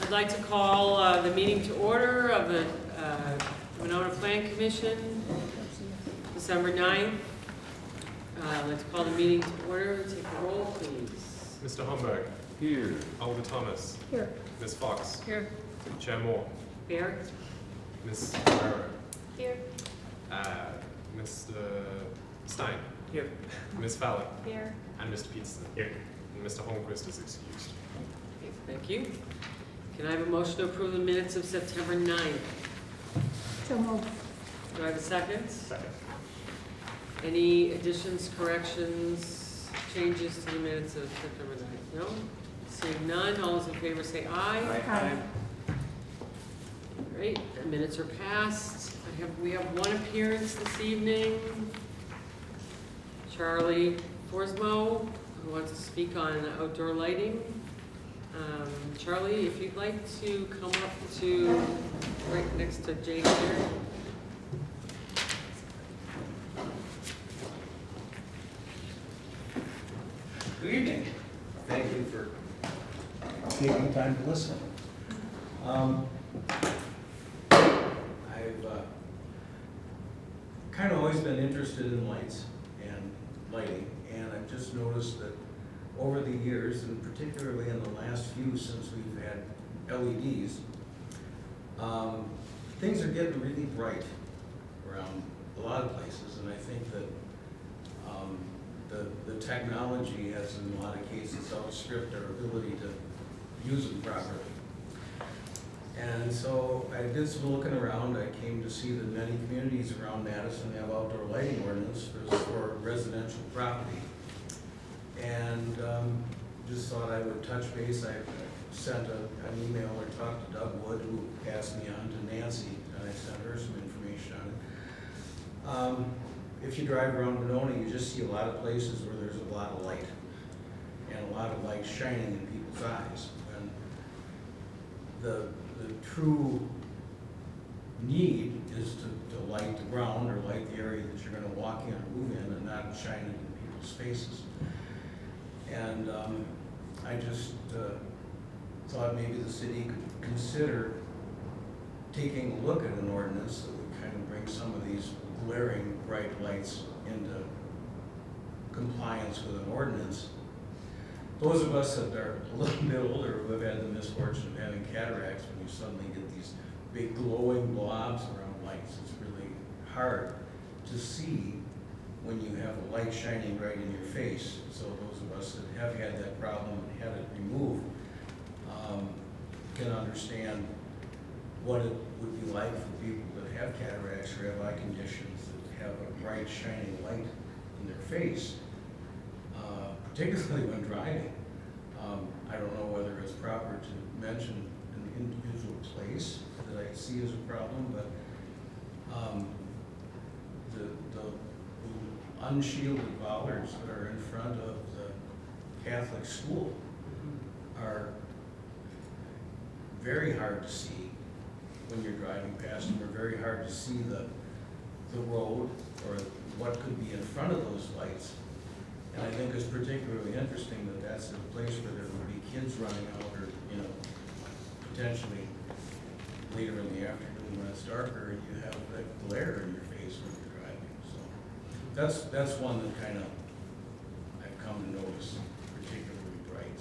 I'd like to call the meeting to order of the Winona Plan Commission, December 9th. I'd like to call the meeting to order. Take a roll, please. Mr. Homberg. Here. Alder Thomas. Here. Ms. Fox. Here. Chair Moore. Here. Ms. Ferrera. Here. Mr. Stein. Here. Ms. Fowler. Here. And Mr. Peterson. Here. And Mr. Holmquist is excused. Thank you. Can I have a motion to approve the minutes of September 9th? So moved. Do I have a second? Second. Any additions, corrections, changes to the minutes of September 9th? No? Seeing none, all those in favor say aye. Aye. Great, the minutes are passed. We have one appearance this evening. Charlie Forsmo, who wants to speak on outdoor lighting. Charlie, if you'd like to come up to right next to Jake here. Good evening. Thank you for taking time to listen. I've kind of always been interested in lights and lighting, and I've just noticed that over the years, and particularly in the last few since we've had LEDs, things are getting really bright around a lot of places, and I think that the technology has in a lot of cases outstripped our ability to use them properly. And so I did some looking around. I came to see that many communities around Madison have outdoor lighting ordinance for residential property. And just thought I would touch base. I sent an email or talked to Doug Wood, who passed me on to Nancy, and I sent her some information on it. If you drive around Winona, you just see a lot of places where there's a lot of light and a lot of light shining in people's eyes. And the true need is to light the ground or light the area that you're going to walk in or move in, and not shine it in people's faces. And I just thought maybe the city could consider taking a look at an ordinance that would kind of bring some of these glaring bright lights into compliance with an ordinance. Those of us that are a little bit older who have had the misfortune of having cataracts, when you suddenly get these big glowing blobs around lights, it's really hard to see when you have a light shining right in your face. So those of us that have had that problem and had it removed can understand what it would be like for people that have cataracts or have eye conditions that have a bright shining light in their face, particularly when driving. I don't know whether it's proper to mention an individual place that I see as a problem, but the unshielded bollards that are in front of the Catholic school are very hard to see when you're driving past them, are very hard to see the road or what could be in front of those lights. And I think it's particularly interesting that that's a place where there would be kids running out, or, you know, potentially later in the afternoon when it's darker and you have that glare in your face when you're driving. So that's one that kind of I've come to notice particularly bright.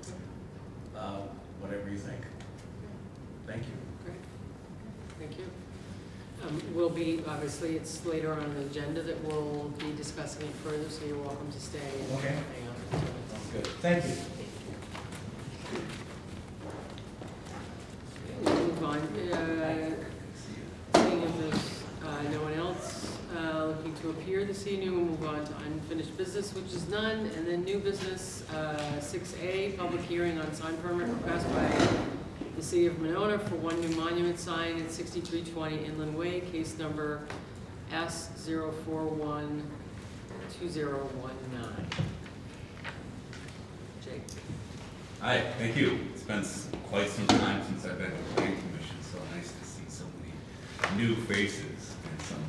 So, whatever you think. Thank you. Great. Thank you. We'll be, obviously, it's later on the agenda that we'll be discussing it further, so you're welcome to stay and Okay. hang on to it. Sounds good. Thank you. We'll move on. Seeing if there's no one else looking to appear this evening, we'll move on to unfinished business, which is none, and then new business, 6A, public hearing on sign permit request by the City of Winona for one new monument sign at 6320 Inland Way, case number S0412019. Jake. Hi, thank you. It's been quite some time since I've been with the Planning Commission, so nice to see so many new faces and some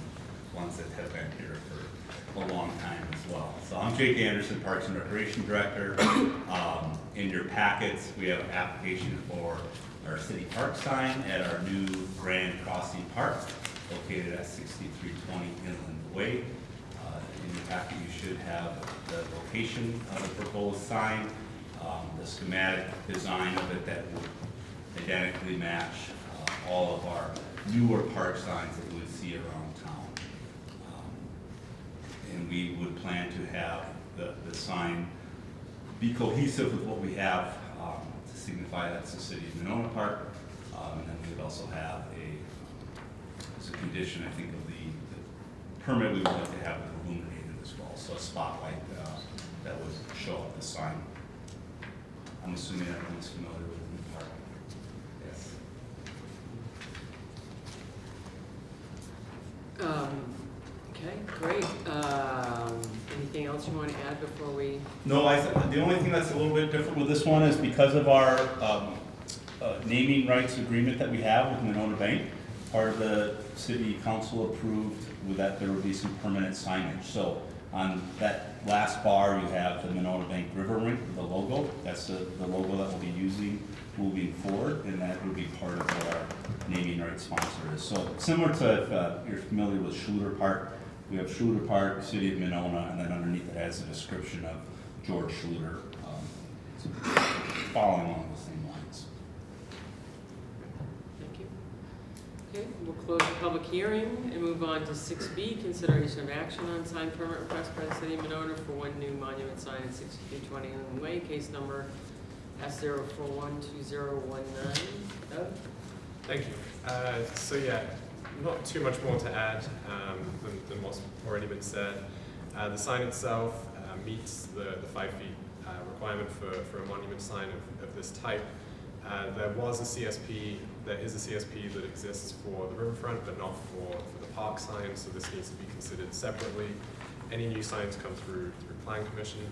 ones that have been here for a long time as well. So I'm Jake Anderson, Parks and Recreation Director. In your packets, we have an application for our city park sign at our new Grand Crossing Park, located at 6320 Inland Way. In your packet, you should have the location of the proposed sign, the schematic design of it that would identically match all of our newer park signs that you would see around town. And we would plan to have the sign be cohesive with what we have to signify that's the city of Monona Park. And then we would also have as a condition, I think, of the permit, we would like to have it illuminated as well. So a spotlight that would show up the sign. I'm assuming everyone's familiar with the new park. Yes. Okay, great. Anything else you want to add before we? No, the only thing that's a little bit different with this one is because of our naming rights agreement that we have with Monona Bank, part of the city council approved with that there would be some permanent signage. So on that last bar, you have the Monona Bank River Rink, the logo. That's the logo that we'll be using moving forward, and that will be part of what our naming rights sponsor is. So similar to if you're familiar with Schluter Park, we have Schluter Park, City of Monona, and then underneath it has a description of George Schluter, following along the same lines. Thank you. Okay, we'll close the public hearing and move on to 6B, consideration of action on sign permit request by the city of Monona for one new monument sign at 6320 Inland Way, case number S0412019. Doug? Thank you. So yeah, not too much more to add than what's already been said. The sign itself meets the 5 feet requirement for a monument sign of this type. There was a CSP, there is a CSP that exists for the riverfront, but not for the park sign, so this needs to be considered separately. Any new signs come through Plan Commission.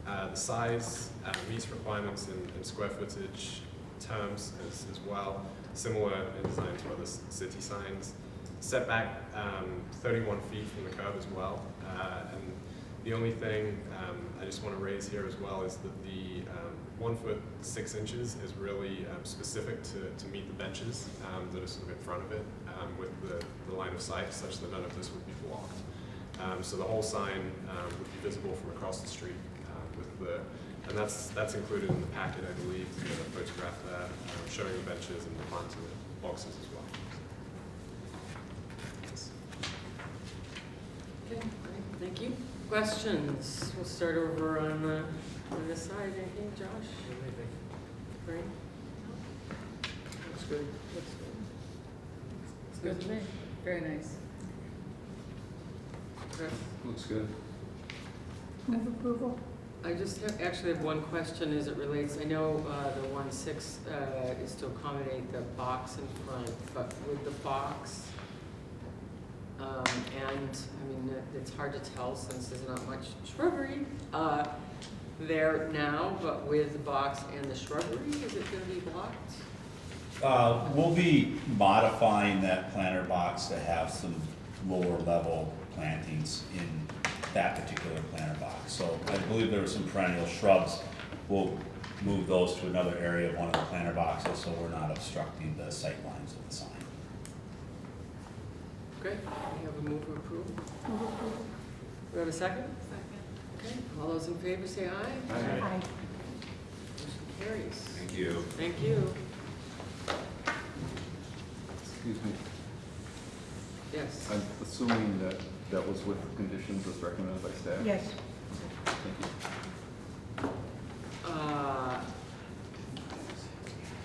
The size meets requirements in square footage terms as well, similar in design to other city signs. Setback 31 feet from the curb as well. And the only thing I just want to raise here as well is that the 1 foot 6 inches is really specific to meet the benches that are sort of in front of it with the line of sight, such that none of this would be blocked. So the whole sign would be visible from across the street and that's included in the packet, I believe, the photograph there showing the benches and the plants and the boxes as well. Okay, great, thank you. Questions? We'll start over on this side, I think, Josh? Great. Looks good. Looks good. It's good to me. Very nice. Chris? Looks good. Move approval. I just actually have one question as it relates, I know the 1.6 is to accommodate the box in front, but with the box, and I mean, it's hard to tell since there's not much shrubbery there now, but with the box and the shrubbery, is it going to be blocked? We'll be modifying that planter box to have some lower level plantings in that particular planter box. So I believe there are some perennial shrubs. We'll move those to another area of one of the planter boxes so we're not obstructing the sight lines of the sign. Great, we have a move for approval. Move approval. We have a second? Second. Okay, all those in favor say aye. Aye. Motion carries. Thank you. Thank you. Excuse me. Yes. I'm assuming that that was with the conditions as recommended by staff? Yes. Thank you.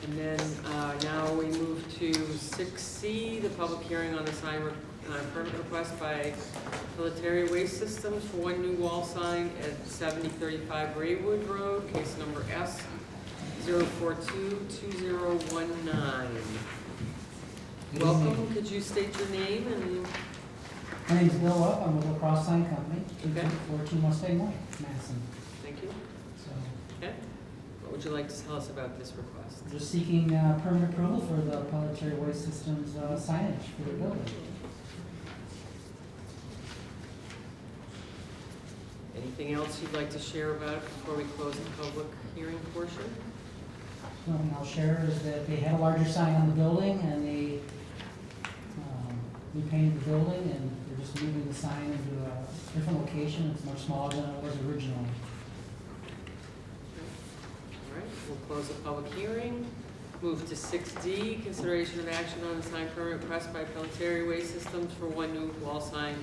And then now we move to 6C, the public hearing on the sign permit request by Military Waste Systems for one new wall sign at 7035 Raywood Road, case number S0422019. Welcome, could you state your name and, My name's Bill Up, I'm with La Crosse Sign Company, Okay. 242 Mustang Way, Madison. thank you. So, Okay. What would you like to tell us about this request? we're just seeking permanent approval for the Planetary Waste Systems signage for the building. Anything else you'd like to share about it before we close the public hearing portion? The only thing I'll share is that they had a larger sign on the building, and they repainted the building, and they're just moving the sign into a different location. It's much smaller than it was originally. All right, we'll close the public hearing. Move to 6D, consideration of action on the sign permit request by Pelletary Waste Systems for one new wall sign,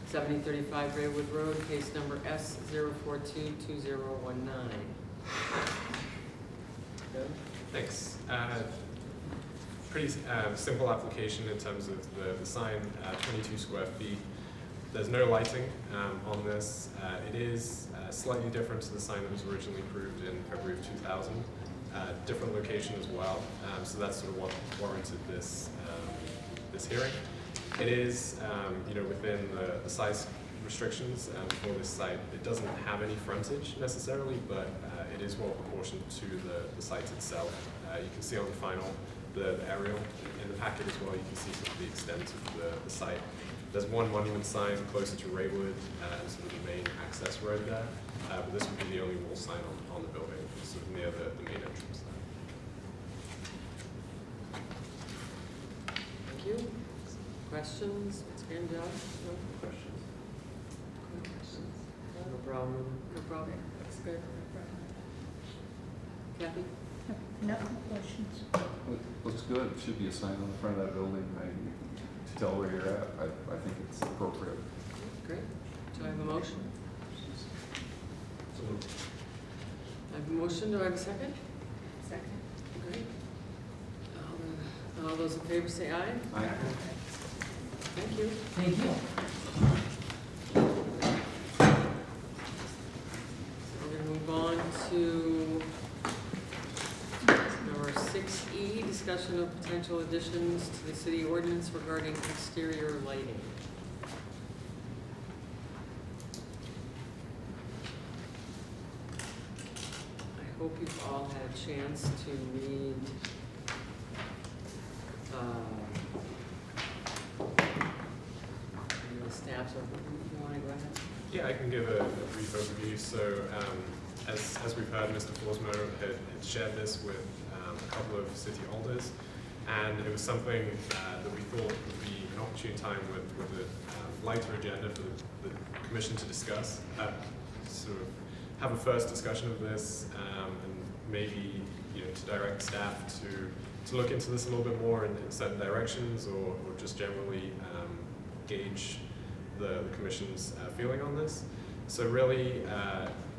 7035 Raywood Road, case number S0422019. Good. Thanks. Pretty simple application in terms of the sign, 22 square feet. There's no lighting on this. It is slightly different to the sign that was originally approved in February of 2000. Different location as well. So that's sort of what warranted this this hearing. It is, within the size restrictions for this site. It doesn't have any frontage necessarily, but it is well proportioned to the site itself. You can see on the final, the aerial in the packet as well. You can see sort of the extent of the site. There's one monument sign closer to Raywood, sort of the main access road there. But this would be the only wall sign on the building, sort of near the main entrance there. Thank you. Questions? What's going on? No questions? No problem. No problem. That's good. Kathy? No questions. Looks good. It should be a sign on the front of that building, to tell where you're at. I think it's appropriate. Great. Do I have a motion? I have a motion. Do I have a second? Second. Great. All those in favor say aye. Aye. Thank you. Thank you. We're going to move on to number 6E, discussion of potential additions to the city ordinance regarding exterior lighting. I hope you've all had a chance to read the staff's overview. You want to go ahead? Yeah, I can give a brief overview. So, as we've heard, Mr. Forsmo had shared this with a couple of city alders, and it was something that we thought would be an opportune time with a lighter agenda for the commission to discuss, sort of have a first discussion of this, and maybe to direct staff to look into this a little bit more in certain directions, or just generally gauge the commission's feeling on this. So really,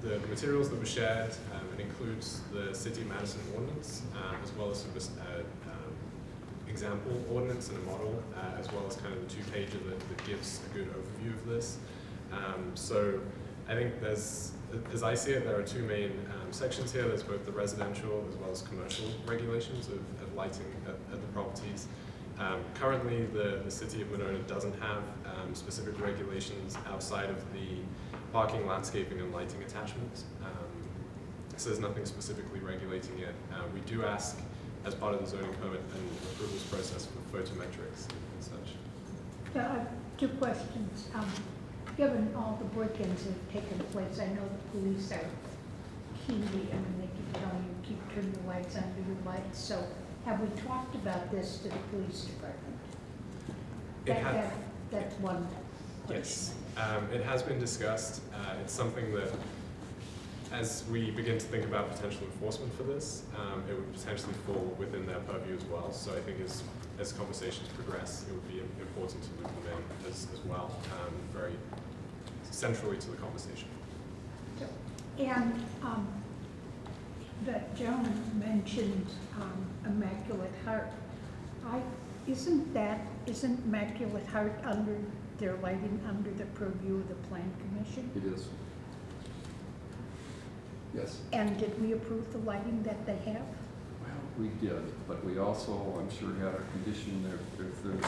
the materials that were shared, it includes the City of Madison ordinance, as well as example ordinance and a model, as well as kind of the two-pager that gives a good overview of this. So I think there's, as I see it, there are two main sections here. There's both the residential as well as commercial regulations of lighting at the properties. Currently, the City of Monona doesn't have specific regulations outside of the parking, landscaping, and lighting attachments. So there's nothing specifically regulating it. We do ask, as part of the zoning permit and approvals process, for photometrics and such. I have two questions. Given all the break-ins that have taken place, I know the police are keenly, they keep telling you, keep turning the lights on, do your lights. So have we talked about this to the police department? That's one question. Yes, it has been discussed. It's something that, as we begin to think about potential enforcement for this, it would potentially fall within their purview as well. So I think as conversations progress, it would be important to loop them in as well, very centrally to the conversation. And the gentleman mentioned Immaculate Heart. Isn't Immaculate Heart under their lighting under the purview of the Plan Commission? It is. Yes. And did we approve the lighting that they have? Well, we did, but we also, I'm sure, had a condition there, if there's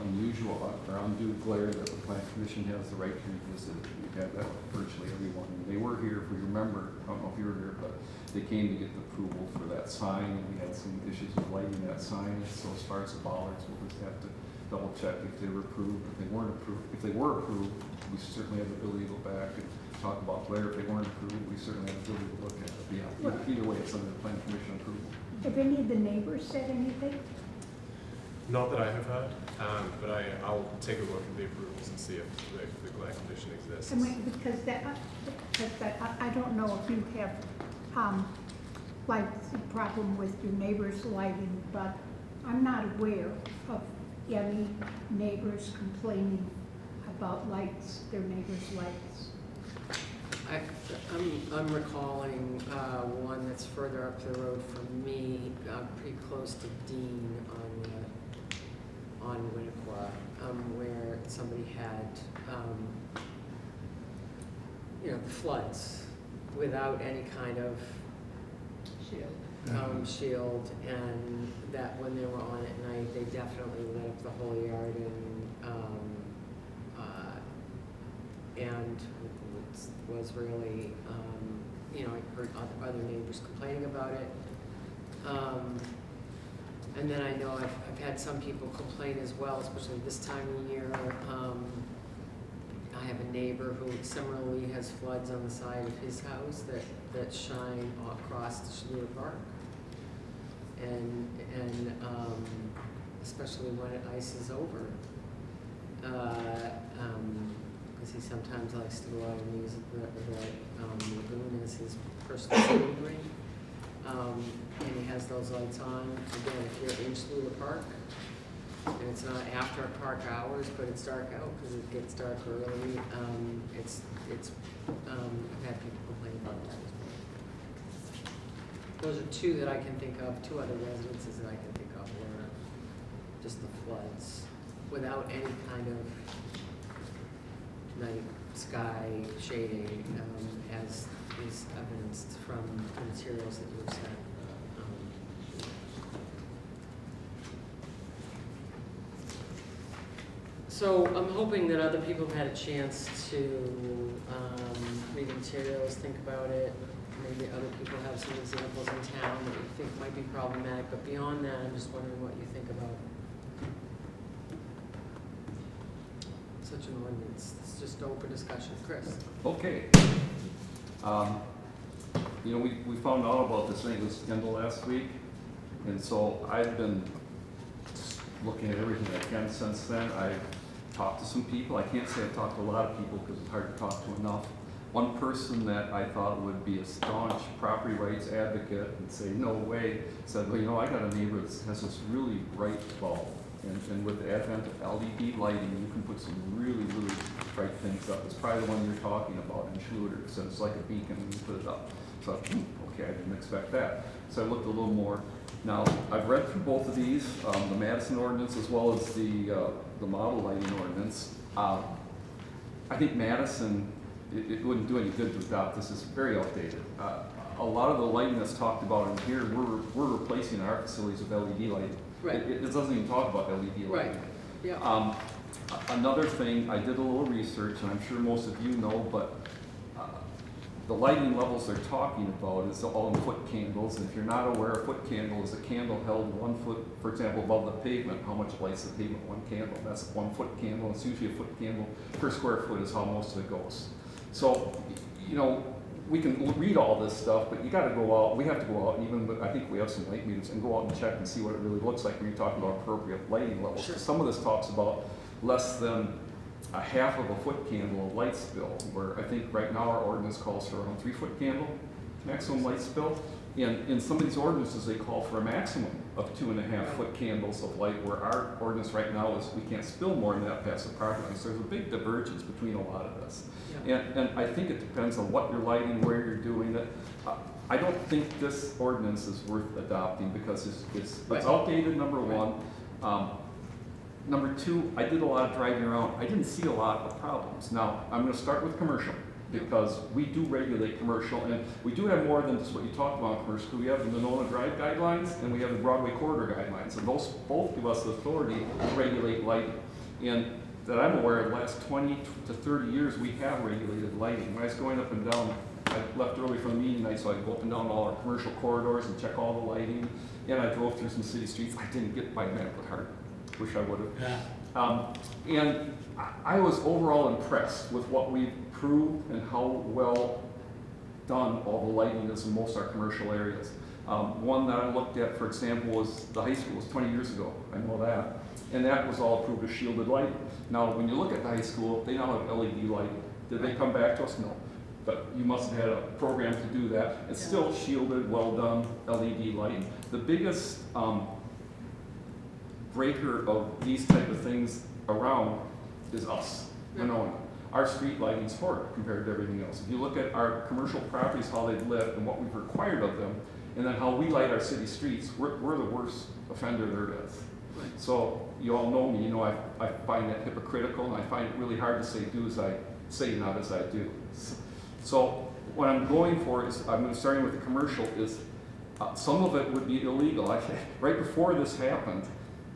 unusual or undue glare, that the Plan Commission has the right to revisit it. We've had that with virtually everyone. They were here, if we remember, I don't know if you were here, but they came to get the approval for that sign, and we had some issues with lighting that sign. So as far as the bollards, we'll just have to double check if they were approved. If they weren't approved, if they were approved, we certainly have the ability to go back and talk about glare, if they weren't approved, we certainly have the ability to look at it. Yeah, either way, it's under the planning commission approval. Have any of the neighbors said anything? Not that I have heard, but I'll take a look at the approvals and see if the glare condition exists. I mean, because I don't know if you have, like, a problem with your neighbor's lighting, but I'm not aware of any neighbors complaining about lights, their neighbors' lights. I'm recalling one that's further up the road from me, pretty close to Dean on Winnequa, where somebody had, floods without any kind of shield, and that when they were on at night, they definitely lit up the whole yard, and was really, I heard other neighbors complaining about it. And then I know I've had some people complain as well, especially this time of year. I have a neighbor who similarly has floods on the side of his house that shine across the Schluter Park. And especially when it ices over. Because he sometimes likes to go out and use the lagoon as his personal skating rink. And he has those lights on. Again, if you're in Schluter Park, and it's not after park hours, but it's dark out because it gets dark early. I've had people complain about that as well. Those are two that I can think of, two other residences that I can think of where just the floods without any kind of night sky shading, as is evidenced from the materials that you've sent. So I'm hoping that other people have had a chance to read materials, think about it. Maybe other people have some examples in town that you think might be problematic, but beyond that, I'm just wondering what you think about such an ordinance. It's just open discussion. Chris? Okay. We found out about this, I think it was Kendall last week, and so I've been looking at everything I can since then. I've talked to some people. I can't say I've talked to a lot of people because it's hard to talk to enough. One person that I thought would be a staunch property rights advocate and say, no way, said, well, I got a neighbor that has this really bright bulb. And with the advent of LED lighting, you can put some really, really bright things up. It's probably the one you're talking about in Schluter. So it's like a beacon when you put it up. So, okay, I didn't expect that. So I looked a little more. Now, I've read through both of these, the Madison ordinance as well as the model lighting ordinance. I think Madison, it wouldn't do any good to adopt this. It's very outdated. A lot of the lighting that's talked about in here, we're replacing our facilities with LED lighting. Right. It doesn't even talk about LED lighting. Right. Yeah. Another thing, I did a little research, and I'm sure most of you know, but the lighting levels they're talking about is all in foot candles. And if you're not aware, a foot candle is a candle held 1 foot, for example, above the pavement. How much lights the pavement? One candle. That's a 1 foot candle. It's usually a foot candle per square foot is how most of it goes. So, we can read all this stuff, but you got to go out. We have to go out, and even I think we have some light meters, and go out and check and see what it really looks like when you're talking about appropriate lighting levels. Sure. Some of this talks about less than a half of a foot candle of light spill, where I think right now our ordinance calls for around 3 foot candle maximum light spill. And in some of these ordinances, they call for a maximum of 2.5 foot candles of light, where our ordinance right now is we can't spill more than that past the property line. So there's a big divergence between a lot of this. Yeah. And I think it depends on what you're lighting, where you're doing it. I don't think this ordinance is worth adopting because it's Right. outdated, number Right. one. Number two, I did a lot of driving around. I didn't see a lot of problems. Now, I'm going to start with commercial because we do regulate commercial, and we do have more than just what you talked about in commercial. We have the Monona Drive guidelines and we have the Broadway Corridor guidelines, and those both give us the authority to regulate lighting. And that I'm aware of, the last 20 to 30 years, we have regulated lighting. When I was going up and down, I left early from the meeting night, so I could go up and down all our commercial corridors and check all the lighting. And I drove through some city streets. I didn't get by Maplet Hart. wish I would have. Yeah. And I was overall impressed with what we've proved and how well done all the lighting is in most of our commercial areas. One that I looked at, for example, was the high school. It was 20 years ago, I know that. And that was all approved as shielded lighting. Now, when you look at the high school, they now have LED lighting. Did they come back to us? No. But you must have had a program to do that. It's still shielded, well done LED lighting. The biggest breaker of these type of things around is us, Winona. Our street lighting's horrid compared to everything else. If you look at our commercial properties, how they've lit and what we've required of them, and then how we light our city streets, we're the worst offender there is. Right. So you all know me, you know I find that hypocritical, and I find it really hard to say do as I say, not as I do. So what I'm going for is, starting with the commercial, is some of it would be illegal. Right before this happened,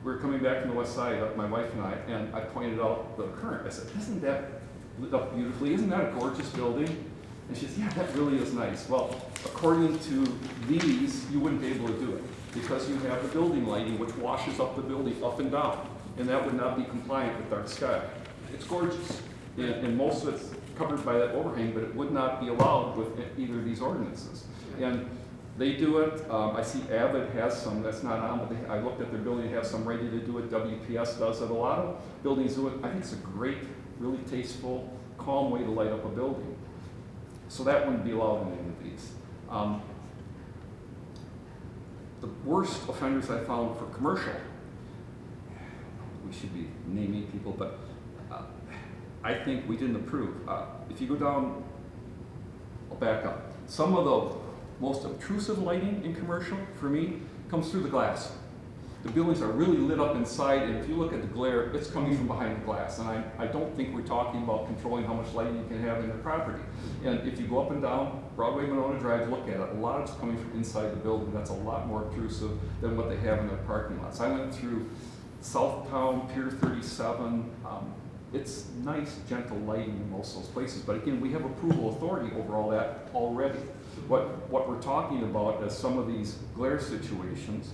we were coming back from the west side, my wife and I pointed out the current. I said, isn't that lit up beautifully? Isn't that a gorgeous building? And she said, yeah, that really is nice. Well, according to these, you wouldn't be able to do it because you have the building lighting which washes up the building up and down, and that would not be compliant with dark sky. It's gorgeous, and most of it's covered by that overhang, but it would not be allowed with either of these ordinances. And they do it. I see Avid has some, that's not on, but I looked at their building, they have some ready to do it. WPS does it. A lot of buildings do it. I think it's a great, really tasteful, calm way to light up a building. So that wouldn't be allowed in any of these. The worst offenders I found for commercial, we should be naming people, but I think we didn't approve. If you go down, I'll back up. Some of the most obtrusive lighting in commercial, for me, comes through the glass. The buildings are really lit up inside, and if you look at the glare, it's coming from behind the glass. And I don't think we're talking about controlling how much lighting you can have in the property. And if you go up and down Broadway, Winona Drive, look at it, a lot of it's coming from inside the building. That's a lot more obtrusive than what they have in their parking lots. I went through Southtown, Pier 37. It's nice, gentle lighting in most of those places. But again, we have approval authority over all that already. What we're talking about is some of these glare situations.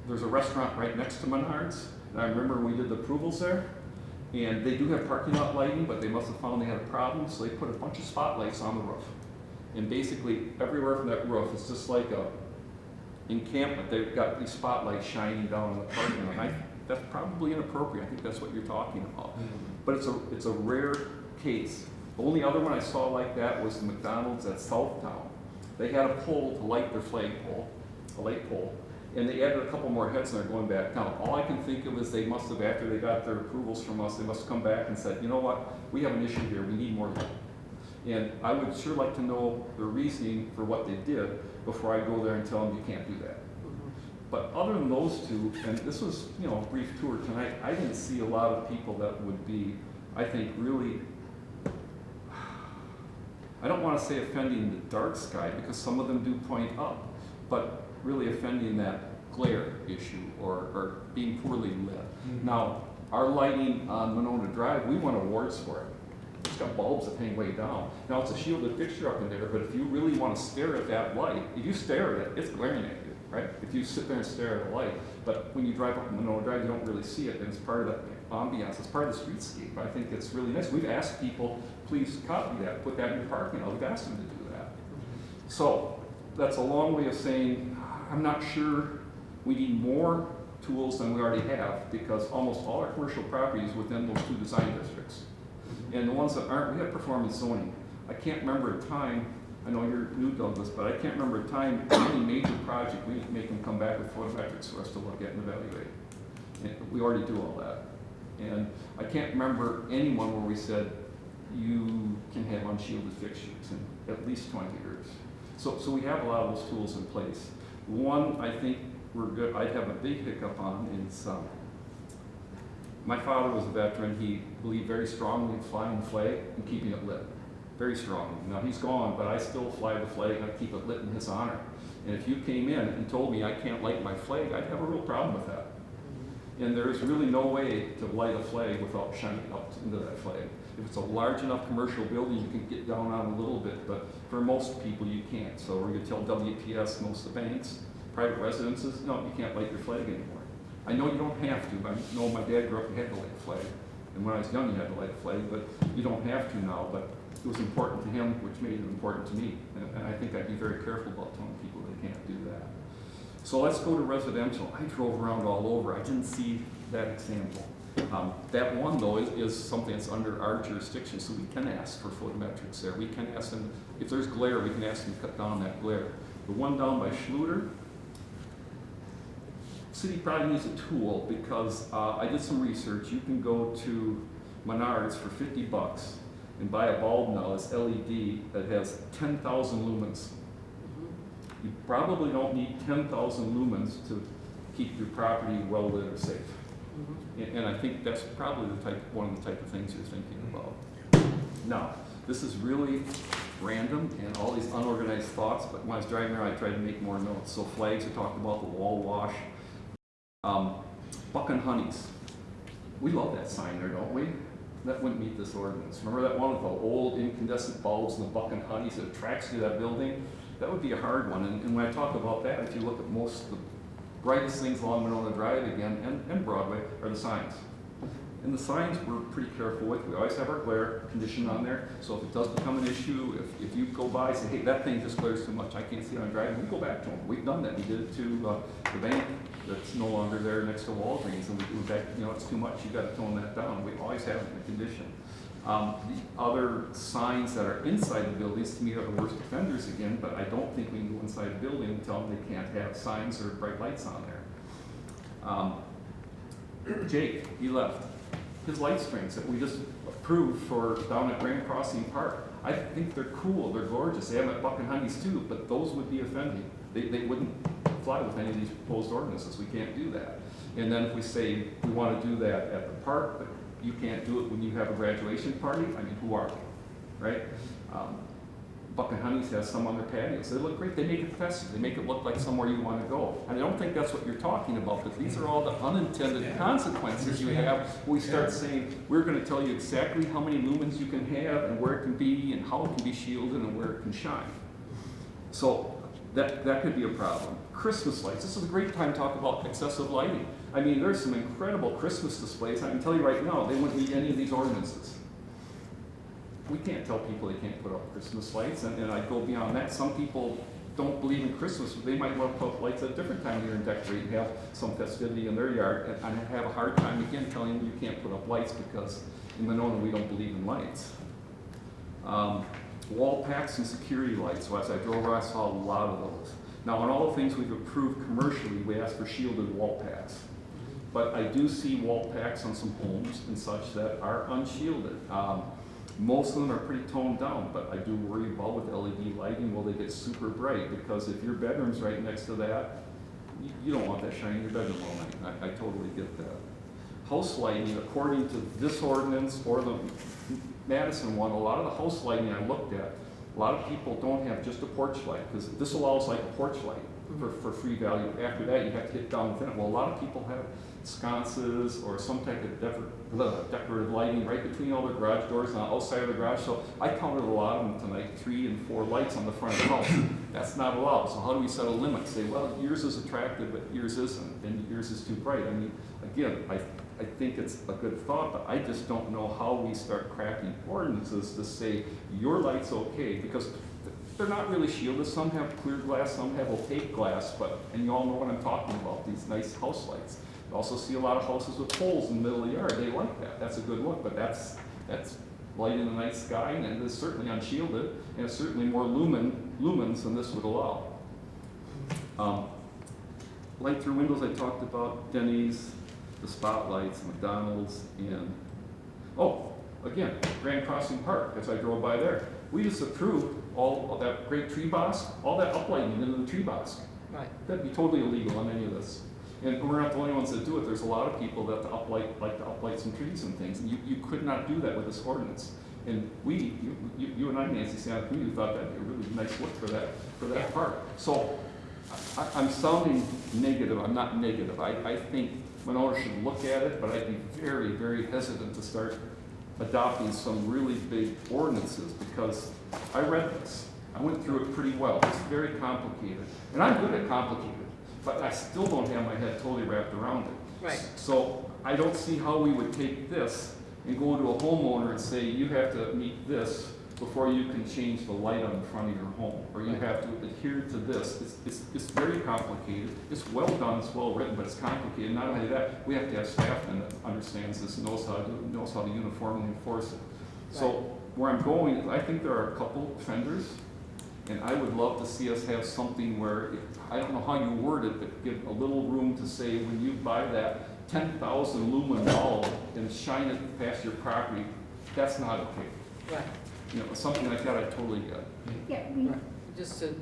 There's a restaurant right next to Menards, and I remember when we did the approvals there, and they do have parking lot lighting, but they must have found they had a problem, so they put a bunch of spotlights on the roof. And basically, everywhere from that roof, it's just like a encampment. They've got these spotlights shining down in the parking lot. That's probably inappropriate. I think that's what you're talking about. But it's a rare case. The only other one I saw like that was the McDonald's at Southtown. They had a pole to light their flagpole, a light pole, and they added a couple more heads and they're going back down. All I can think of is they must have, after they got their approvals from us, they must have come back and said, you know what, we have an issue here, we need more light. And I would sure like to know the reasoning for what they did before I go there and tell them you can't do that. But other than those two, and this was, a brief tour tonight, I didn't see a lot of people that would be, I think, really, I don't want to say offending the dark sky because some of them do point up, but really offending that glare issue or being poorly lit. Mm-hmm. Now, our lighting on Winona Drive, we won awards for it. It's got bulbs that hang way down. Now, it's a shielded fixture up in there, but if you really want to stare at that light, if you stare at it, it's glaring at you, right? If you sit there and stare at the light, but when you drive up Winona Drive, you don't really see it, and it's part of the ambiance, it's part of the streetscape. I think it's really nice. We've asked people, please copy that, put that in your parking lot. We've asked them to do that. So that's a long way of saying, I'm not sure we need more tools than we already have because almost all our commercial property is within those two design districts. And the ones that aren't, we have performance zoning. I can't remember a time, I know you're new, Douglas, but I can't remember a time any major project we make them come back with photometrics for us to look at and evaluate. And we already do all that. And I can't remember anyone where we said you can have unshielded fixtures in at least 20 years. So we have a lot of those tools in place. One I think we're good, I'd have a big hiccup on is, my father was a veteran. He believed very strongly in flying the flag and keeping it lit, very strongly. Now he's gone, but I still fly the flag and I keep it lit in his honor. And if you came in and told me I can't light my flag, I'd have a real problem with that. And there's really no way to light a flag without shining up into that flag. If it's a large enough commercial building, you can get down on a little bit, but for most people, you can't. So we're going to tell WPS, most of the banks, private residences, no, you can't light your flag anymore. I know you don't have to. I know my dad grew up and had to light a flag. And when I was young, you had to light a flag, but you don't have to now. But it was important to him, which made it important to me. And I think I'd be very careful about telling people they can't do that. So let's go to residential. I drove around all over. I didn't see that example. That one, though, is something that's under our jurisdiction, so we can ask for photometrics there. We can ask them, if there's glare, we can ask them to cut down that glare. The one down by Schluter, city probably needs a tool because I did some research. You can go to Menards for $50 and buy a bulb now that's LED that has 10,000 lumens. You probably don't need 10,000 lumens to keep your property well lit or safe. And I think that's probably one of the type of things you're thinking about. Now, this is really random and all these unorganized thoughts, but when I was driving around, I tried to make more notes. So flags, we talked about the wall wash. Buck and Honeys. We love that sign there, don't we? That wouldn't meet this ordinance. Remember that one with the old incandescent bulbs and the Buck and Honeys that attracts you to that building? That would be a hard one. And when I talk about that, if you look at most of the brightest things along Monona Drive again and Broadway are the signs. And the signs we're pretty careful with. We always have our glare condition on there. So if it does become an issue, if you go by and say, hey, that thing just glares too much, I can't see it on driving, we go back to them. We've done that. We did it to the bank that's no longer there next to Walgreens. And we back, it's too much, you got to tone that down. We always have it in the condition. The other signs that are inside the buildings, to me, are the worst offenders again, but I don't think we can go inside the building and tell them they can't have signs or bright lights on there. Jake, he left. His light strings that we just approved for down at Grand Crossing Park, I think they're cool, they're gorgeous. They have them at Buck and Honeys too, but those would be offending. They wouldn't fly with any of these proposed ordinances. We can't do that. And then if we say we want to do that at the park, but you can't do it when you have a graduation party, I mean, who are we, right? Buck and Honeys has some on their patios. They look great. They make it festive. They make it look like somewhere you want to go. And I don't think that's what you're talking about, but these are all the unintended consequences you have when we start saying, we're going to tell you exactly how many lumens you can have and where it can be and how it can be shielded and where it can shine. So that could be a problem. Christmas lights. This is a great time to talk about excessive lighting. I mean, there's some incredible Christmas displays. I can tell you right now, they wouldn't meet any of these ordinances. We can't tell people they can't put up Christmas lights, and I go beyond that. Some people don't believe in Christmas, but they might want to put up lights at a different time of year and decorate and have some festivity in their yard. And I have a hard time, again, telling them you can't put up lights because in Monona we don't believe in lights. Wall packs and security lights. So as I drove around, I saw a lot of those. Now, on all the things we've approved commercially, we ask for shielded wall packs. But I do see wall packs on some homes and such that are unshielded. Most of them are pretty toned down, but I do worry about with LED lighting, will they get super bright? Because if your bedroom's right next to that, you don't want that shining in your bedroom all night. I totally get that. House lighting, according to this ordinance or the Madison one, a lot of the house lighting I looked at, a lot of people don't have just a porch light, because this allows like a porch light for free value. After that, you have to hit down within it. Well, a lot of people have sconces or some type of decorative lighting right between all their garage doors and outside of the garage. So I counted a lot of them tonight, 3 and 4 lights on the front of the house. That's not allowed. So how do we set a limit? Say, well, yours is attractive, but yours isn't, and yours is too bright. I mean, again, I think it's a good thought, but I just don't know how we start crafting ordinances to say your light's okay, because they're not really shielded. Some have clear glass, some have opaque glass, and you all know what I'm talking about, these nice house lights. You also see a lot of houses with poles in the middle of the yard. They like that. That's a good look, but that's light in the night sky, and it's certainly unshielded, and it's certainly more lumens than this would allow. Light through windows, I talked about Denny's, the spotlights, McDonald's, and again, Grand Crossing Park, as I drove by there. We just approved all of that great tree box, all that uplighting into the tree box. Right. That'd be totally illegal on any of this. And we're not the only ones that do it. There's a lot of people that like to uplight some trees and things, and you could not do that with this ordinance. And you and I, Nancy, Santa Community, thought that'd be a really nice look for that park. So I'm sounding negative. I'm not negative. I think Monona should look at it, but I'd be very, very hesitant to start adopting some really big ordinances, because I read this. I went through it pretty well. It's very complicated. And I'm good at complicated, but I still don't have my head totally wrapped around it. Right. So I don't see how we would take this and go to a homeowner and say, you have to meet this before you can change the light on the front of your home, or you Right. have to adhere to this. It's very complicated. It's well done, it's well written, but it's complicated. Not only that, we have to have staff that understands this, knows how to uniformly enforce it. So where I'm going is, I think there are a couple offenders, and I would love to see us have something where, I don't know how you word it, but give a little room to say, when you buy that 10,000 lumen bulb and shine it past your property, that's not okay. Right. You know, something like that I totally get. Yeah, we, Right. Just to,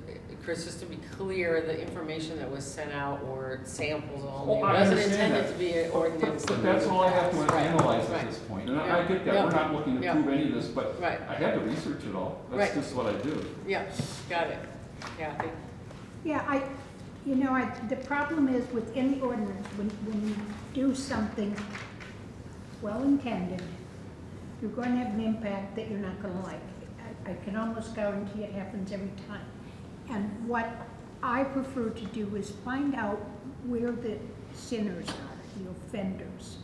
Chris, just to be clear, the information that was sent out or samples only, Oh, I wasn't understand intended that. to be an ordinance. But that's all I have to Right, analyze at right. this point. And Yeah. I get that, Yeah. we're not looking to Yeah. prove any of this, but Right, I had to research it all. Right. That's just what I do. yeah, got it. Kathy? yeah, you know, the problem is with any ordinance, when you do something well-intended, you're going to have an impact that you're not going to like. I can almost guarantee it happens every time. And what I prefer to do is find out where the sinners are, the offenders,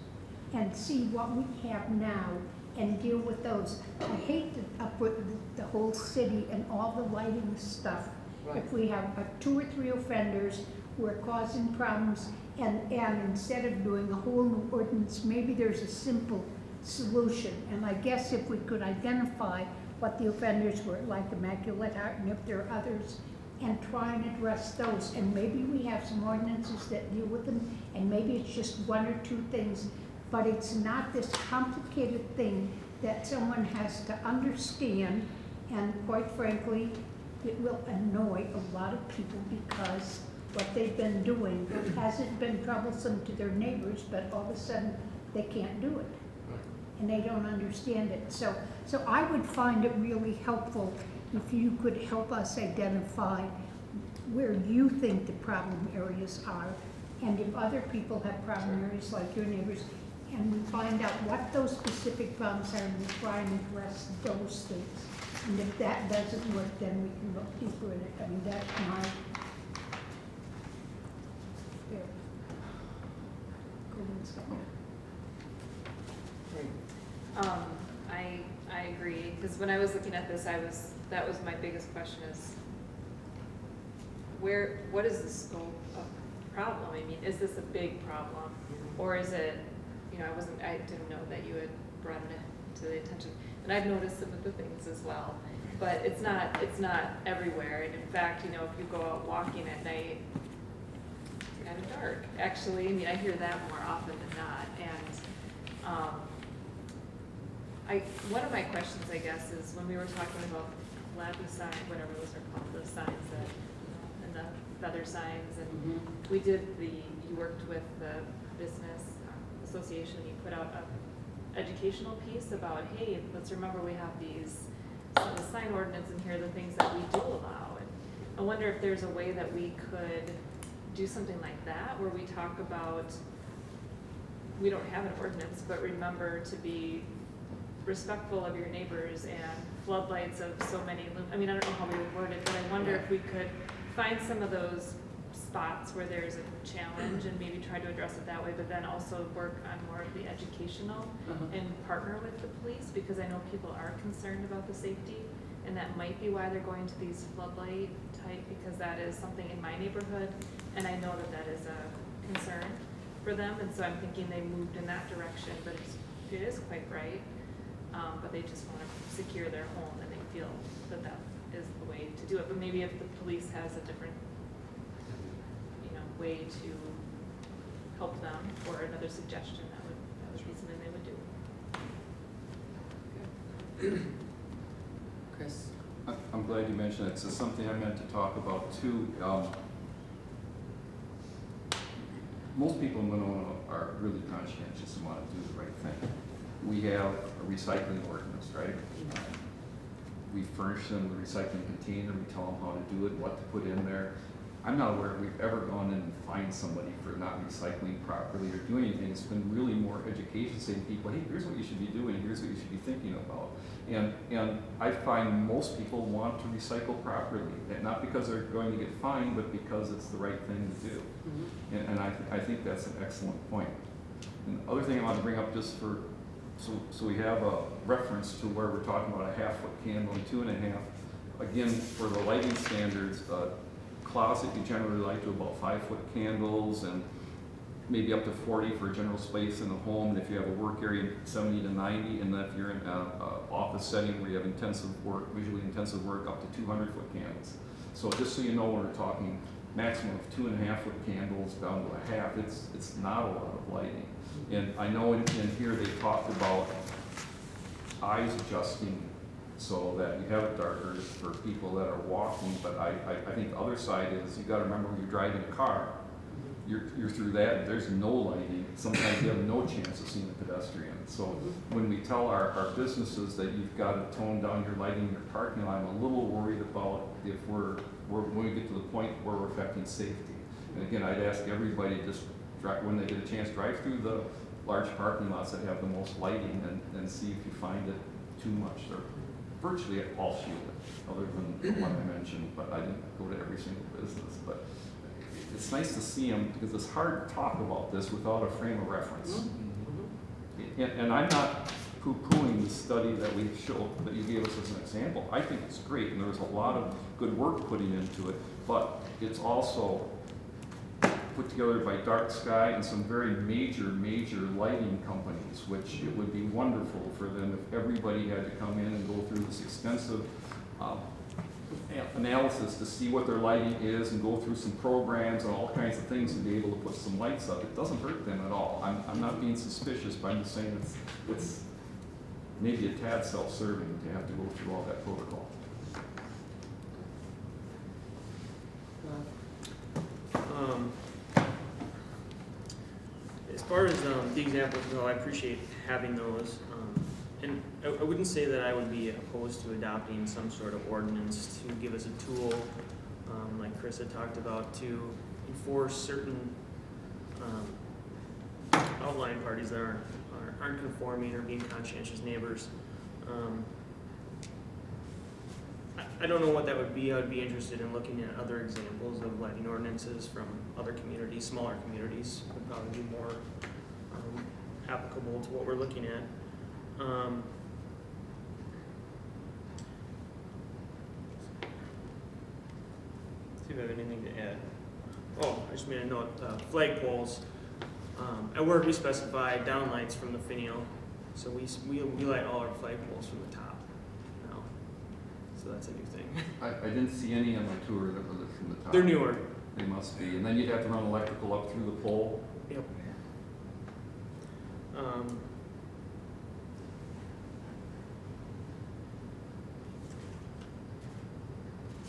and see what we have now and deal with those. I hate to uproot the whole city and all the lighting stuff. Right. If we have 2 or 3 offenders who are causing problems, and instead of doing a whole new ordinance, maybe there's a simple solution. And I guess if we could identify what the offenders were, like Immaculate Heart, and if there are others, and try and address those. And maybe we have some ordinances that deal with them, and maybe it's just 1 or 2 things, but it's not this complicated thing that someone has to understand, and quite frankly, it will annoy a lot of people because what they've been doing hasn't been troublesome to their neighbors, but all of a sudden, they can't do it. And they don't understand it. So I would find it really helpful if you could help us identify where you think the problem areas are, and if other people have problem areas like your neighbors, and we find out what those specific problems are, and we try and address those things. And if that doesn't work, then we can look deeper in it. I mean, that's my. There. Go on, Scott. I agree, because when I was looking at this, that was my biggest question is, what is the scope of the problem? I mean, is this a big problem? Or is it, I didn't know that you had brought it to the attention. And I've noticed some of the things as well, but it's not everywhere. And in fact, if you go out walking at night, it's kind of dark, actually. I mean, I hear that more often than not. And, one of my questions, I guess, is when we were talking about Lappy sign, whatever those are called, the signs that, and the feather signs, and we did you worked with the business association, and you put out a educational piece about, hey, let's remember we have the sign ordinance, and here are the things that we do allow. And I wonder if there's a way that we could do something like that, where we talk about, we don't have an ordinance, but remember to be respectful of your neighbors, and floodlights of so many, I don't know how we would word it, but I wonder if we could find some of those spots where there's a challenge and maybe try to address it that way, but then also work on more of the educational and partner with the police, because I know people are concerned about the safety, and that might be why they're going to these floodlight type, because that is something in my neighborhood, and I know that is a concern for them, and so I'm thinking they moved in that direction, but it is quite bright. But they just want to secure their home, and they feel that is the way to do it. But maybe if the police has a different, way to help them, or another suggestion, that would be something they would do. Chris? I'm glad you mentioned it. It's something I meant to talk about too. Most people in Winona are really conscientious and want to do the right thing. We have a recycling ordinance, right? We furnish them the recycling container, we tell them how to do it, what to put in there. I'm not aware we've ever gone in and fined somebody for not recycling properly or doing anything. It's been really more education, saying to people, hey, here's what you should be doing, here's what you should be thinking about. And I find most people want to recycle properly, and not because they're going to get fined, but because it's the right thing to do. And I think that's an excellent point. And the other thing I want to bring up, just for, so we have a reference to where we're talking about a 1/2 foot candle and 2.5. Again, for the lighting standards, closet, you generally like to about 5-foot candles, and maybe up to 40 for a general space in the home. And if you have a work area, 70 to 90, and then if you're in an office setting where you have intensive work, visually intensive work, up to 200-foot candles. So just so you know, when we're talking maximum of 2.5-foot candles down to a 1/2, it's not a lot of lighting. And I know in here they talked about eyes adjusting so that you have it darker for people that are walking, but I think the other side is, you gotta remember when you're driving a car, you're through that, there's no lighting, sometimes you have no chance of seeing a pedestrian. So when we tell our businesses that you've gotta tone down your lighting in your parking lot, I'm a little worried about if when we get to the point where we're affecting safety. And again, I'd ask everybody just when they get a chance, drive through the large parking lots that have the most lighting and see if you find it too much. They're virtually all shielded, other than the one I mentioned, but I didn't go to every single business. But it's nice to see them, because it's hard to talk about this without a frame of reference. And I'm not poo-pooing the study that we showed, that you gave us as an example. I think it's great, and there was a lot of good work putting into it, but it's also put together by Dark Sky and some very major lighting companies, which it would be wonderful for them if everybody had to come in and go through this extensive analysis to see what their lighting is and go through some programs and all kinds of things and be able to put some lights up. It doesn't hurt them at all. I'm not being suspicious, but I'm just saying it's maybe a tad self-serving to have to go through all that protocol. As far as the examples go, I appreciate having those. And I wouldn't say that I would be opposed to adopting some sort of ordinance to give us a tool, like Chris had talked about, to enforce certain outlying parties that aren't conforming or being conscientious neighbors. I don't know what that would be. I would be interested in looking at other examples of lighting ordinances from other communities. Smaller communities would probably be more applicable to what we're looking at. See if I have anything to add. Oh, I just made a note. Flag poles. At work, we specify downlights from the finial, so we light all our flag poles from the top now. So that's a new thing. I didn't see any on my tour that were from the top. They're newer. They must be, and then you'd have to run electrical up through the pole. Yep.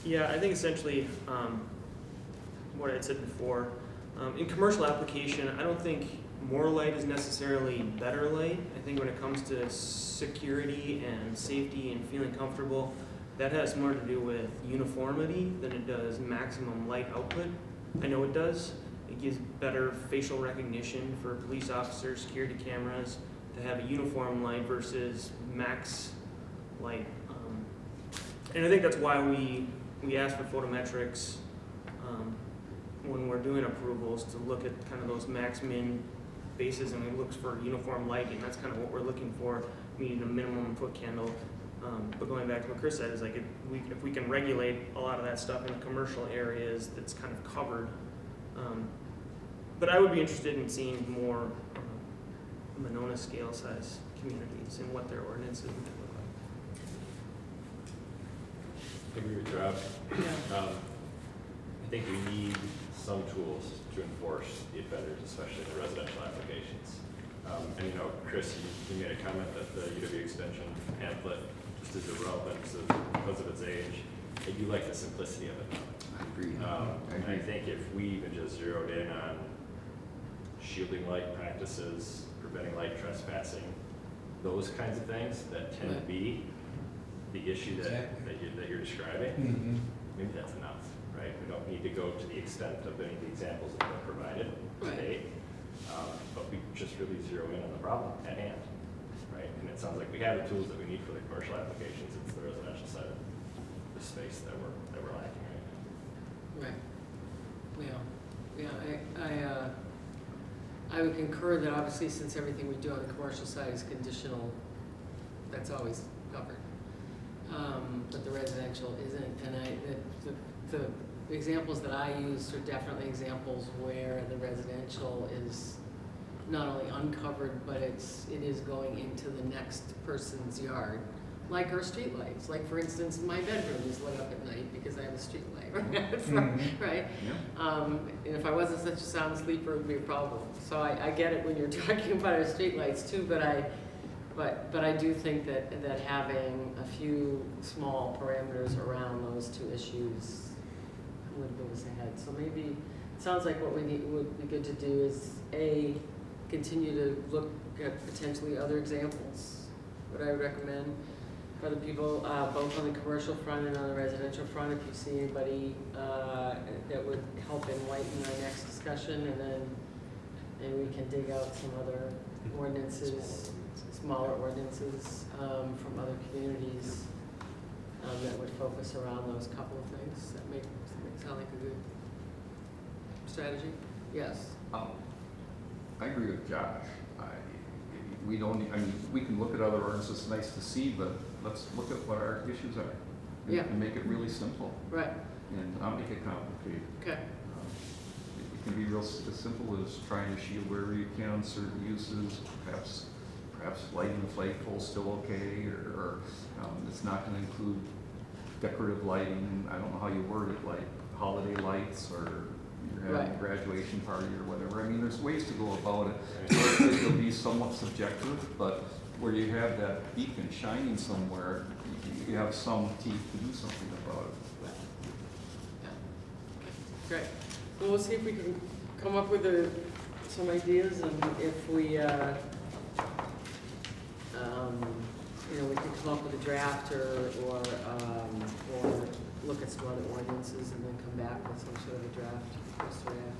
Yeah, I think essentially what I had said before. In commercial application, I don't think more light is necessarily better light. I think when it comes to security and safety and feeling comfortable, that has more to do with uniformity than it does maximum light output. I know it does. It gives better facial recognition for police officers, security cameras, to have a uniform light versus max light. And I think that's why we ask for photometrics when we're doing approvals, to look at kind of those max-min bases, and we look for uniform lighting. That's kind of what we're looking for, meaning a minimum foot candle. But going back to what Chris said, is like if we can regulate a lot of that stuff in the commercial areas, that's kind of covered. But I would be interested in seeing more Monona scale size communities and what their ordinances might look like. I agree with Rob. I think we need some tools to enforce the offenders, especially in the residential applications. And you know, Chris, you made a comment that the UW Extension pamphlet just is irrelevant because of its age. I do like the simplicity of it. I agree. And I think if we even just zeroed in on shielding light practices, preventing light trespassing, those kinds of things that tend to be the issue that you're describing, maybe that's enough. right? We don't need to go to the extent of any of the examples that were provided Right. today. But we just really zero in on the problem at hand, right? And it sounds like we have the tools that we need for the commercial applications. It's the residential side of the space that we're lacking right now. Right. Yeah, I would concur that obviously since everything we do on the commercial side is conditional, that's always covered. But the residential isn't, and the examples that I used are definitely examples where the residential is not only uncovered, but it is going into the next person's yard, like our streetlights. Like for instance, my bedroom is lit up at night because I have a streetlight right out front, right? And if I wasn't such a sound sleeper, it would be a problem. So I get it when you're talking about our streetlights too, but I do think that having a few small parameters around those two issues would move us ahead. So maybe, it sounds like what we need, would be good to do is continue to look at potentially other examples. What I would recommend for the people, both on the commercial front and on the residential front, if you see anybody that would help enlighten our next discussion, and then maybe we can dig out some other ordinances, smaller ordinances from other communities that would focus around those couple of things. That make sound like a good strategy? Yes. I agree with Josh. We don't, I mean, we can look at other ordinances, it's nice to see, but let's look at what our issues are. Yeah. And make it really simple Right. and not make it complicated. Okay. It can be real as simple as trying to shield wherever you can certain uses, perhaps lighting the flagpole still okay, or it's not gonna include decorative lighting, I don't know how you word it, like holiday lights, or you're having a graduation party or whatever. I mean, there's ways to go about it. It'll be somewhat subjective, but where you have that beacon shining somewhere, you have some teeth to do something about it. Yeah. Great. Well, we'll see if we can come up with some ideas, and if we, we can come up with a draft or look at some other ordinances and then come back with some sort of a draft for us to react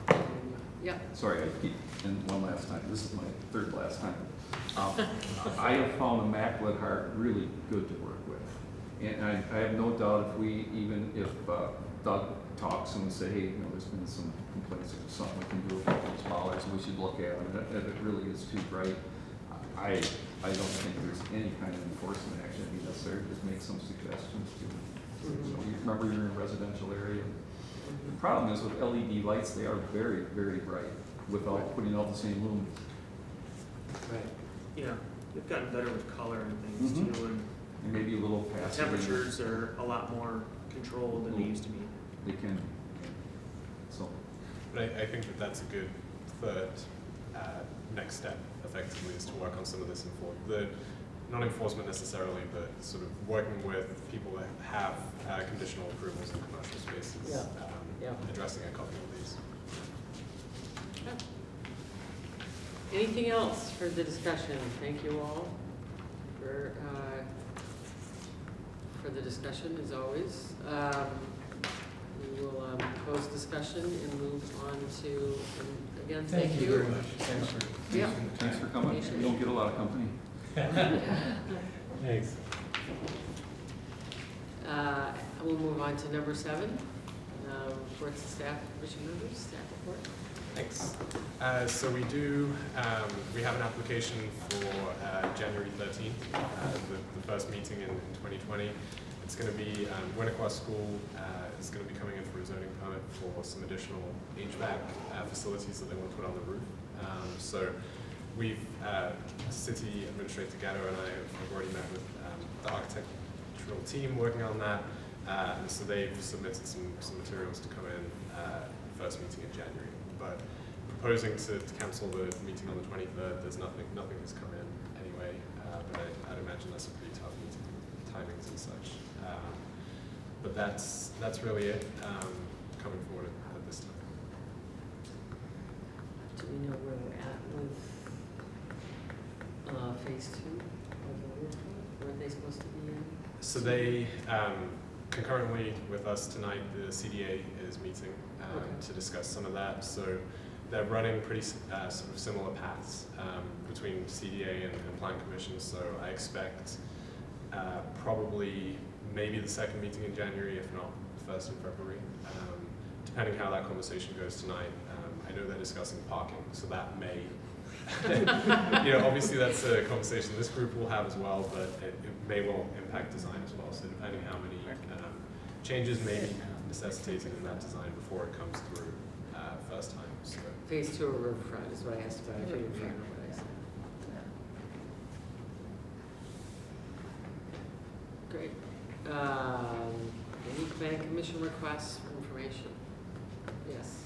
to. Yeah. Sorry, I keep, and one last time, this is my third last time. I have found Immaculate Heart really good to work with. And I have no doubt if Doug talks and say, hey, there's been some complaints, there's something we can do about those bollards, and we should look at them, and it really is too bright. I don't think there's any kind of enforcement action to be necessary, just make some suggestions to them. So you remember you're in a residential area. The problem is with LED lights, they are very, very bright without putting out the same lumen. Right. Yeah, they've gotten better with color and things too, and And maybe a little the passive. temperatures are a lot more controlled than they used to be. They can. So, But I think that's a good third next step, effectively, is to work on some of this not enforcement necessarily, but sort of working with people that have conditional approvals in commercial spaces, addressing a couple of these. Okay. Anything else for the discussion? Thank you all for the discussion, as always. We will close discussion and move on to, and again, thank you. very much. Thanks for. Yeah. thanks for coming. You don't get a lot of company. Thanks. We'll move on to number 7, reports to staff, commission members, staff report. Thanks. So we have an application for January 13th, the first meeting in 2020. It's going to be Winnequa School is going to be coming in for a zoning permit for some additional HVAC facilities that they want to put on the roof. So we've, City Administrator Gatto and I have already met with the architectural team working on that. And so they've submitted some materials to come in first meeting in January. But proposing to cancel the meeting on the 23rd, there's nothing has come in anyway. But I'd imagine that's a pretty tough meeting, timings and such. But that's really it coming forward at this time. Do we know where we're at with phase 2 of the roof? Weren't they supposed to be in? So they, concurrently with us tonight, the CDA is meeting Okay. to discuss some of that. So they're running pretty sort of similar paths between CDA and Plan Commission. So I expect probably maybe the second meeting in January, if not the first in February, depending how that conversation goes tonight. I know they're discussing parking, so that may, obviously that's a conversation this group will have as well, but it may well impact design as well. So depending how many changes may be necessitated in that design before it comes through first time. So Phase 2 of Riverfront is what I asked about, if you remember what I said. Great. Any planning commission requests for information? Yes.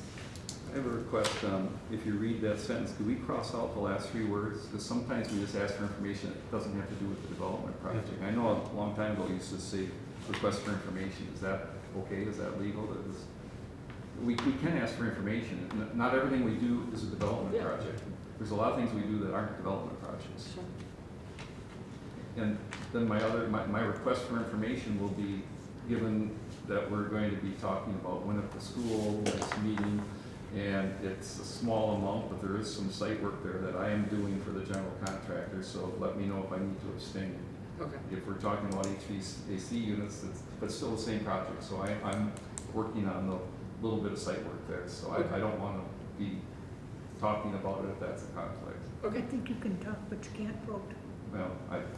I have a request, if you read that sentence, could we cross out the last 3 words? Because sometimes we just ask for information that doesn't have to do with the development project. I know a long time ago we used to say request for information. Is that okay? Is that legal? We can ask for information. Not everything we do is a development Yeah. project. There's a lot of things we do that aren't development projects. Sure. And then my request for information will be, given that we're going to be talking about Winnet the school next meeting, and it's a small amount, but there is some site work there that I am doing for the general contractor, so let me know if I need to abstain. Okay. If we're talking about HVAC units, but still the same project, so I'm working on the little bit of site work there, so Okay. I don't want to be talking about it if that's a conflict. I think you can talk, but you can't vote. Well,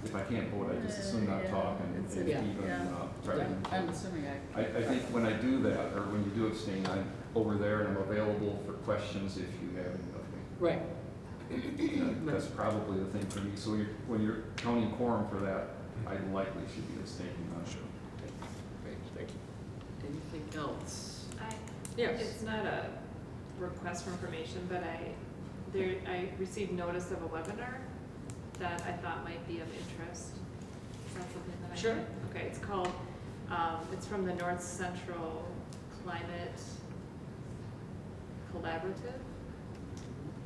if I can't vote, I just assume not talk and Yeah. even try to. I'm assuming I think when I do that, or when you do abstain, I'm over there and I'm available for questions if you have any of me. Right. That's probably the thing for me. So when you're counting quorum for that, I likely should be abstaining on sure. Great, thank you. Anything else? It's Yes. not a request for information, but I received notice of a webinar that I thought might be of interest. Is that something that I Sure. can? Okay, it's called, it's from the North Central Climate Collaborative.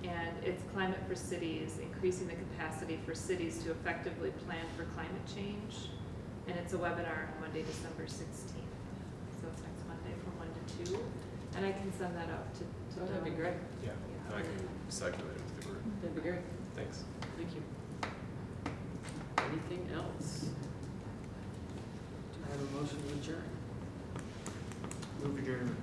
And it's Climate for Cities, increasing the capacity for cities to effectively plan for climate change. And it's a webinar on Monday, December 16th. So it's next Monday from 1 to 2. And I can send that out to Oh, that'd be Dawn. great. Yeah, I can circulate it with the group. That'd be great. Thanks. Thank you. Anything else? Do I have a motion to adjourn? Move adjourned.